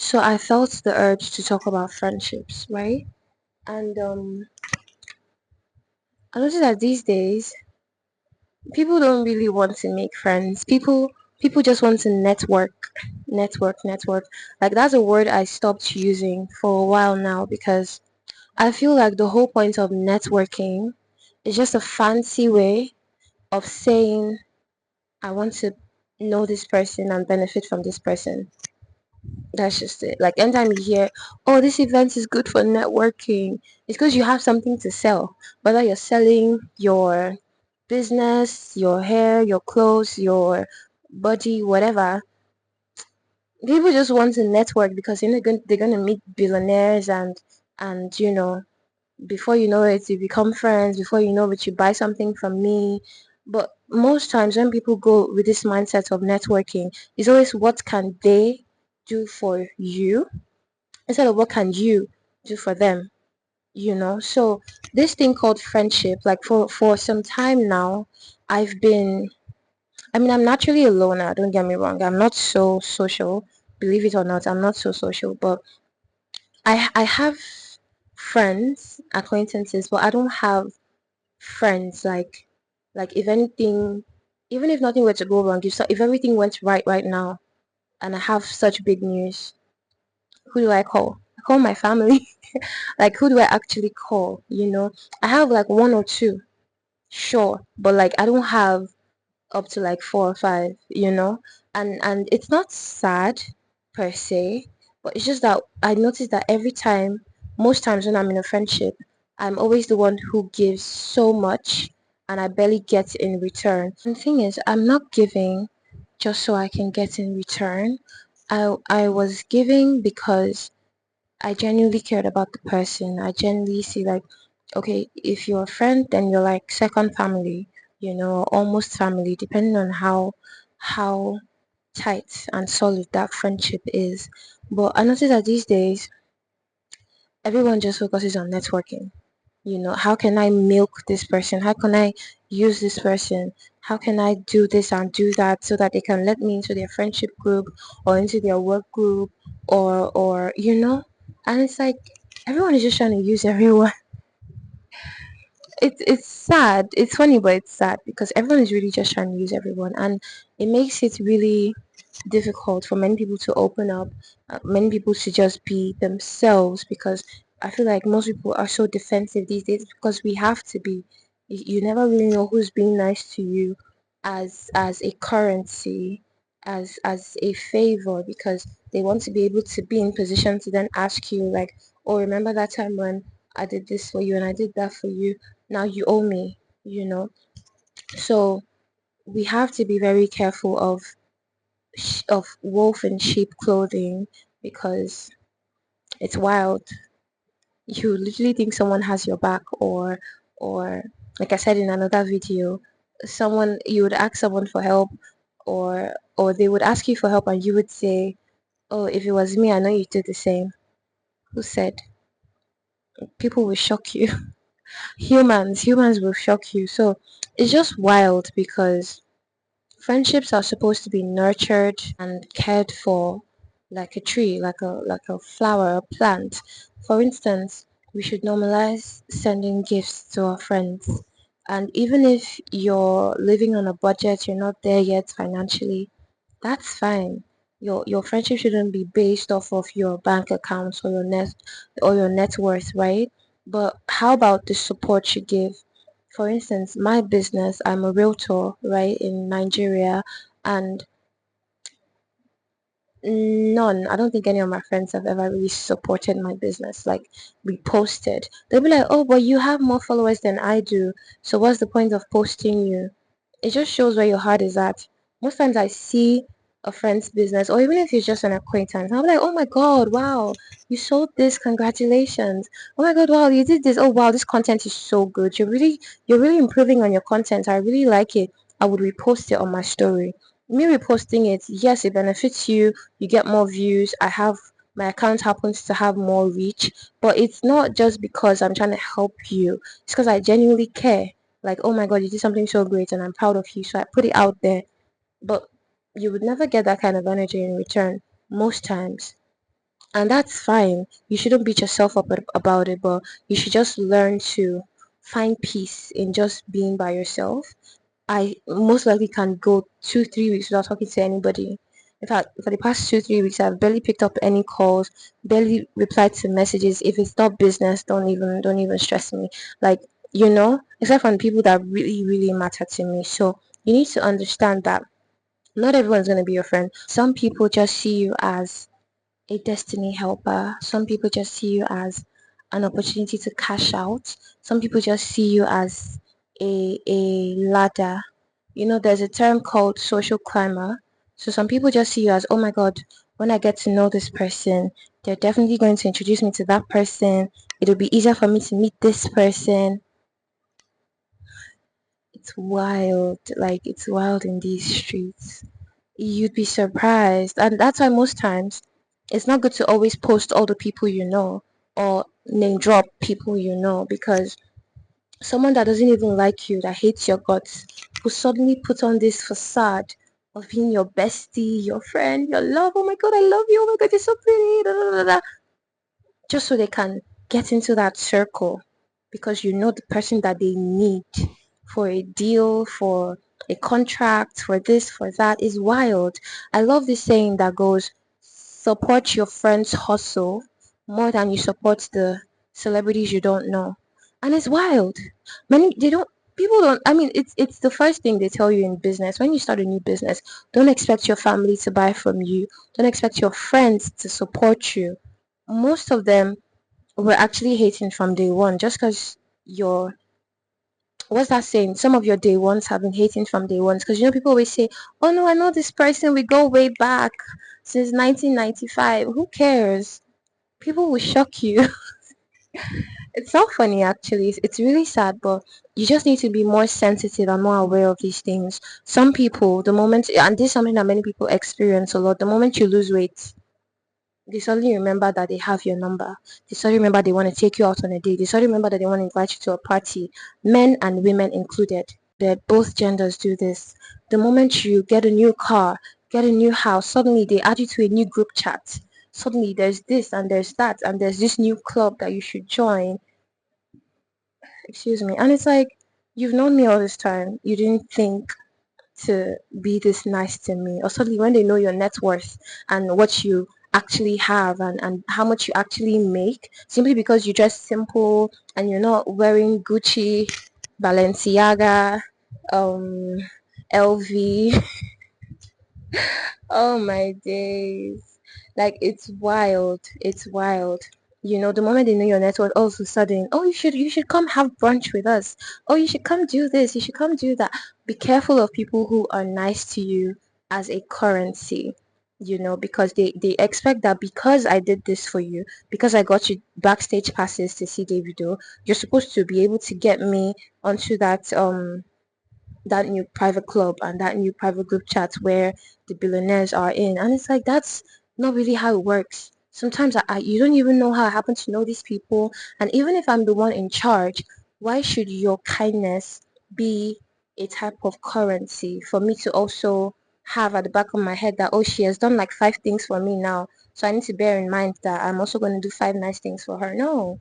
So I felt the urge to talk about friendships, right? And I noticed that these days people don't really want to make friends. People just want to network. Like that's a word I stopped using for a while now because I feel like the whole point of networking is just a fancy way of saying I want to know this person and benefit from this person. That's just it. Like anytime you hear, oh, this event is good for networking, it's because you have something to sell. Whether you're selling your business, your hair, your clothes, your body, whatever. People just want to network because they're gonna meet billionaires and before you know it, you become friends. Before you know it, you buy something from me. But most times when people go with this mindset of networking, it's always what can they do for you instead of what can you do for them. So this thing called friendship, like for some time now, I've been. I mean, I'm naturally a loner. Don't get me wrong. I'm not so social. Believe it or not, I'm not so social. But I have friends, acquaintances, but I don't have friends like if anything, even if nothing were to go wrong, if everything went right now and I have such big news, who do I call? I call my family. Like who do I actually call? I have like one or two, sure, but like I don't have up to like four or five, and it's not sad per se, but it's just that I notice that every time, most times when I'm in a friendship, I'm always the one who gives so much and I barely get in return. And the thing is, I'm not giving just so I can get in return. I was giving because I genuinely cared about the person. I genuinely see like, okay, if you're a friend, then you're like second family, almost family, depending on how tight and solid that friendship is. But I notice that these days everyone just focuses on networking. How can I milk this person? How can I use this person? How can I do this and do that so that they can let me into their friendship group or into their work group or and it's like everyone is just trying to use everyone. It's sad. It's funny, but it's sad because everyone is really just trying to use everyone, and it makes it really difficult for many people to open up, many people to just be themselves because I feel like most people are so defensive these days because we have to be. You never really know who's being nice to you as a currency, as a favor because they want to be able to be in position to then ask you like, oh, remember that time when I did this for you and I did that for you. Now you owe me. So we have to be very careful of wolf in sheep clothing because it's wild. You literally think someone has your back or like I said in another video, someone you would ask someone for help or they would ask you for help and you would say, oh, if it was me, I know you did the same. Who said? People will shock you. Humans will shock you. So it's just wild because friendships are supposed to be nurtured and cared for like a tree, like a flower, a plant. For instance, we should normalize sending gifts to our friends. And even if you're living on a budget, you're not there yet financially, that's fine. Your friendship shouldn't be based off of your bank accounts or your net worth, right? But how about the support you give? For instance, my business, I'm a realtor, right, in Nigeria, and none, I don't think any of my friends have ever really supported my business, like reposted. They'll be like, oh, but you have more followers than I do, so what's the point of posting you? It just shows where your heart is at. Most times I see a friend's business, or even if it's just an acquaintance, I'll be like, oh my god, wow, you sold this, congratulations. Oh my god, wow, you did this. Oh wow, this content is so good. You're really improving on your content. I really like it. I would repost it on my story. Me reposting it, yes, it benefits you. You get more views. My account happens to have more reach, but it's not just because I'm trying to help you. It's because I genuinely care. Like, oh my god, you did something so great and I'm proud of you, so I put it out there. But you would never get that kind of energy in return most times. and that's fine. You shouldn't beat yourself up about it, but you should just learn to find peace in just being by yourself. I most likely can go 2 3 weeks without talking to anybody. In fact, for the past 2 3 weeks, I've barely picked up any calls, barely replied to messages. If it's not business, don't even stress me. Like, except from people that really really matter to me. So you need to understand that not everyone's gonna be your friend. Some people just see you as a destiny helper. Some people just see you as an opportunity to cash out. Some people just see you as a ladder. There's a term called social climber. So some people just see you as, oh my god, when I get to know this person, they're definitely going to introduce me to that person. It'll be easier for me to meet this person. It's wild. Like, it's wild in these streets. You'd be surprised. And that's why most times it's not good to always post all the people you know or name drop people you know, because someone that doesn't even like you, that hates your guts, will suddenly put on this facade of being your bestie, your friend, your love. Oh my god, I love you. Oh my god, you're so pretty. Da, da, da, da. Just so they can get into that circle, because you know the person that they need for a deal, for a contract, for this, for that is wild. I love this saying that goes, support your friend's hustle more than you support the celebrities you don't know. And it's wild. Many they don't People don't, I mean, it's the first thing they tell you in business. When you start a new business, don't expect your family to buy from you. Don't expect your friends to support you. Most of them were actually hating from day one, just because your what's that saying? Some of your day ones have been hating from day ones, because people always say, "Oh no, I know this person. We go way back since 1995." Who cares? People will shock you. It's not funny actually. It's really sad, but you just need to be more sensitive and more aware of these things. Some people, the moment, and this is something that many people experience a lot, the moment you lose weight, they suddenly remember that they have your number. They suddenly remember they want to take you out on a date. They suddenly remember that they want to invite you to a party, men and women included. That both genders do this. The moment you get a new car, get a new house, suddenly they add you to a new group chat. Suddenly there's this and there's that and there's this new club that you should join. Excuse me. And it's like, you've known me all this time. You didn't think to be this nice to me, or suddenly when they know your net worth and what you actually have, and how much you actually make, simply because you dress simple and you're not wearing Gucci, Balenciaga, um LV. Oh my days. Like, it's wild. It's wild. The moment they know your network, all of a sudden, oh, you should come have brunch with us. Oh, you should come do this. You should come do that. Be careful of people who are nice to you as a currency. Because they expect that because I did this for you, because I got you backstage passes to see Davido, you're supposed to be able to get me onto that new private club and that new private group chat where the billionaires are in. And it's like, that's not really how it works. Sometimes you don't even know how I happen to know these people. And even if I'm the one in charge, why should your kindness be a type of currency for me to also have at the back of my head that, oh, she has done like 5 things for me now, so I need to bear in mind that I'm also going to do 5 nice things for her? No,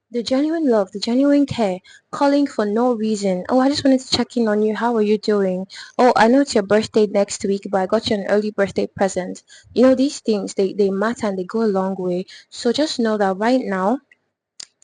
the genuine love, the genuine care, calling for no reason. Oh, I just wanted to check in on you. How are you doing? Oh, I know it's your birthday next week, but I got you an early birthday present. These things, they matter and they go a long way. So just know that right now,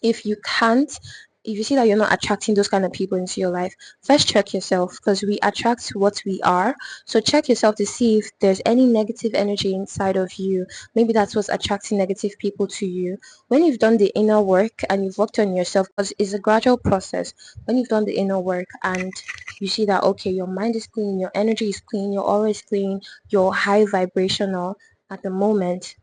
if you can't, if you see that you're not attracting those kind of people into your life, first check yourself, because we attract what we are. So check yourself to see if there's any negative energy inside of you. Maybe that's what's attracting negative people to you. When you've done the inner work and you've worked on yourself, because it's a gradual process, when you've done the inner work and you see that, okay, your mind is clean, your energy is clean, your aura is clean, you're high vibrational at the moment,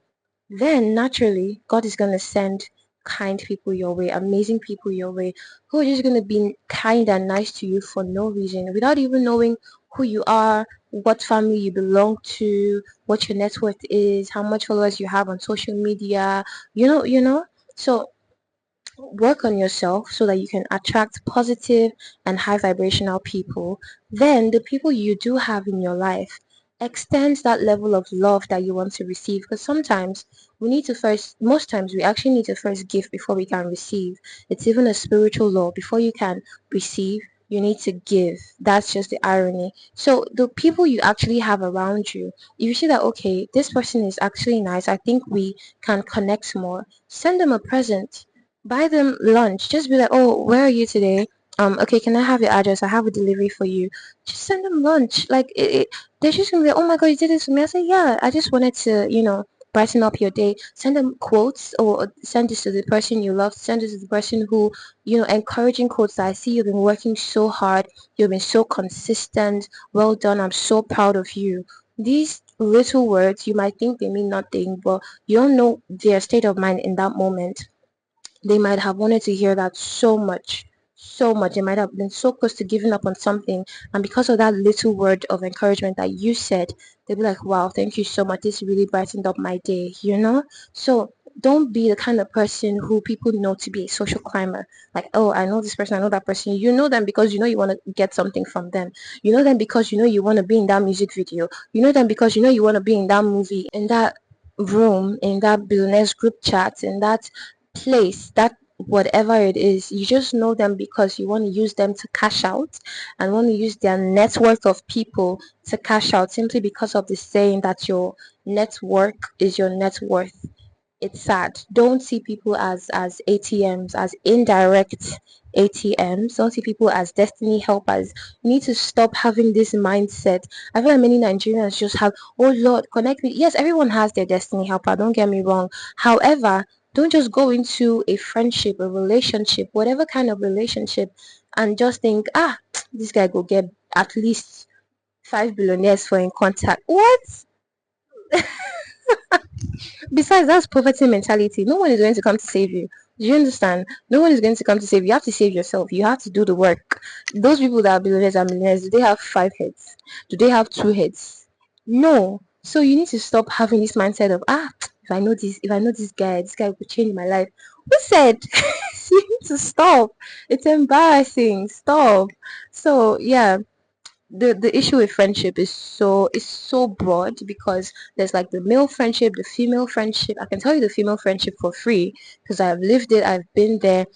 then naturally God is going to send kind people your way, amazing people your way, who are just going to be kind and nice to you for no reason, without even knowing who you are, what family you belong to, what your net worth is, how much followers you have on social media. So work on yourself so that you can attract positive and high vibrational people. Then the people you do have in your life, extends that level of love that you want to receive, because sometimes we need to first most times we actually need to first give before we can receive. It's even a spiritual law. Before you can receive, you need to give. That's just the irony. So the people you actually have around you, if you see that, okay, this person is actually nice, I think we can connect more, send them a present, buy them lunch. Just be like, oh, where are you today? Okay, can I have your address? I have a delivery for you. Just send them lunch. Like they're just gonna be, oh my god, you did this for me. I say, yeah, I just wanted to, brighten up your day. Send them quotes, or send this to the person you love. Send this to the person who, encouraging quotes that I see you've been working so hard. You've been so consistent. Well done. I'm so proud of you. These little words, you might think they mean nothing, but you don't know their state of mind in that moment. They might have wanted to hear that so much, so much. They might have been so close to giving up on something, and because of that little word of encouragement that you said, they'll be like, wow, thank you so much, this really brightened up my day. So don't be the kind of person who people know to be a social climber. Like, oh, I know this person, I know that person. You know them because you know you want to get something from them. You know them because you know you want to be in that music video. You know them because you know you want to be in that movie, in that room, in that billionaires group chat, in that place, that whatever it is. You just know them because you want to use them to cash out, and want to use their network of people to cash out, simply because of the saying that your network is your net worth. It's sad. Don't see people as ATMs, as indirect ATMs. Don't see people as destiny helpers. You need to stop having this mindset. I feel like many Nigerians just have, oh Lord, connect me. Yes, everyone has their destiny helper, don't get me wrong. However, don't just go into a friendship, a relationship, whatever kind of relationship, and just think, this guy go get at least 5 billionaires for in contact. What? Besides, that's poverty mentality. No one is going to come to save you. Do you understand? No one is going to come to save you. You have to save yourself. You have to do the work. Those people that are billionaires and millionaires, do they have 5 heads? Do they have 2 heads? No. So you need to stop having this mindset of, if I know this guy will change my life. Who said? You need to stop. It's embarrassing. Stop. So yeah, the issue with friendship is so broad, because there's like the male friendship, the female friendship. I can tell you the female friendship for free because I've lived it, I've been there.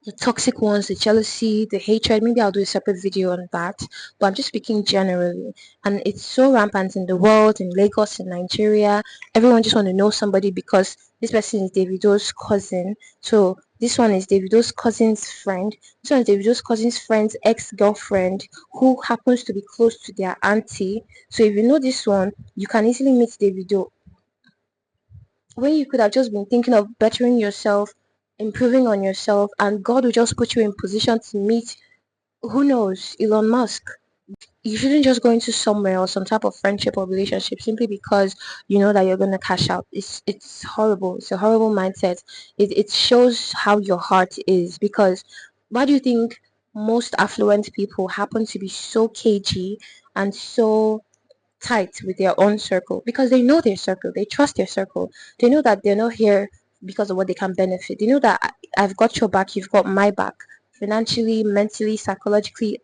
The toxic ones, the jealousy, the hatred. Maybe I'll do a separate video on that, but I'm just speaking generally. And it's so rampant in the world, in Lagos, in Nigeria. Everyone just want to know somebody because this person is Davido's cousin. So this one is Davido's cousin's friend. This one is Davido's cousin's friend's ex-girlfriend, who happens to be close to their auntie. So if you know this one, you can easily meet Davido when you could have just been thinking of bettering yourself, improving on yourself, and God will just put you in position to meet, who knows, Elon Musk. You shouldn't just go into somewhere or some type of friendship or relationship simply because you know that you're gonna cash out. It's horrible. It's a horrible mindset. It shows how your heart is, because why do you think most affluent people happen to be so cagey and so tight with their own circle? Because they know their circle, they trust their circle, they know that they're not here because of what they can benefit. They know that I've got your back, you've got my back, financially, mentally, psychologically,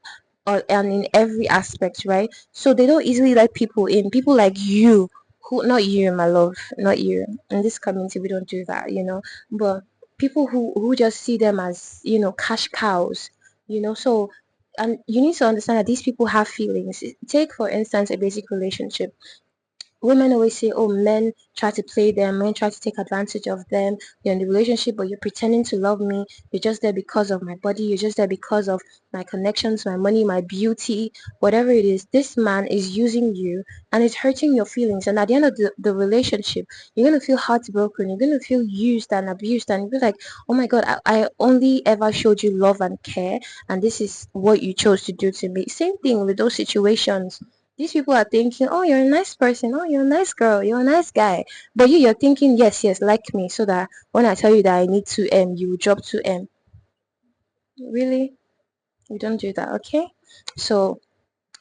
and in every aspect, right? So they don't easily let people in. People like you, who, not you, my love, not you. In this community, we don't do that. But people who just see them as cash cows. So, and you need to understand that these people have feelings. Take for instance a basic relationship. Women always say, oh, men try to play them, men try to take advantage of them. You're in the relationship, but you're pretending to love me. You're just there because of my body. You're just there because of my connections, my money, my beauty, whatever it is. This man is using you, and it's hurting your feelings. And at the end of the relationship, you're going to feel heartbroken. You're going to feel used and abused. And you're like, oh my God, I only ever showed you love and care. And this is what you chose to do to me. Same thing with those situations. These people are thinking, oh, you're a nice person, oh, you're a nice girl, you're a nice guy. But you're thinking, yes, yes, like me, so that when I tell you that I need 2M, you will drop 2M. Really? We don't do that, okay? So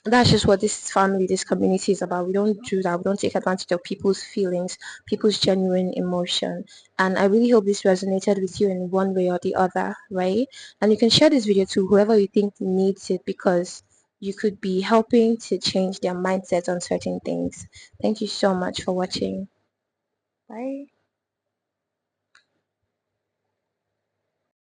that's just what this family, this community is about. We don't do that. We don't take advantage of people's feelings, people's genuine emotion. And I really hope this resonated with you in one way or the other, right? And you can share this video to whoever you think needs it, because you could be helping to change their mindset on certain things. Thank you so much for watching. Bye.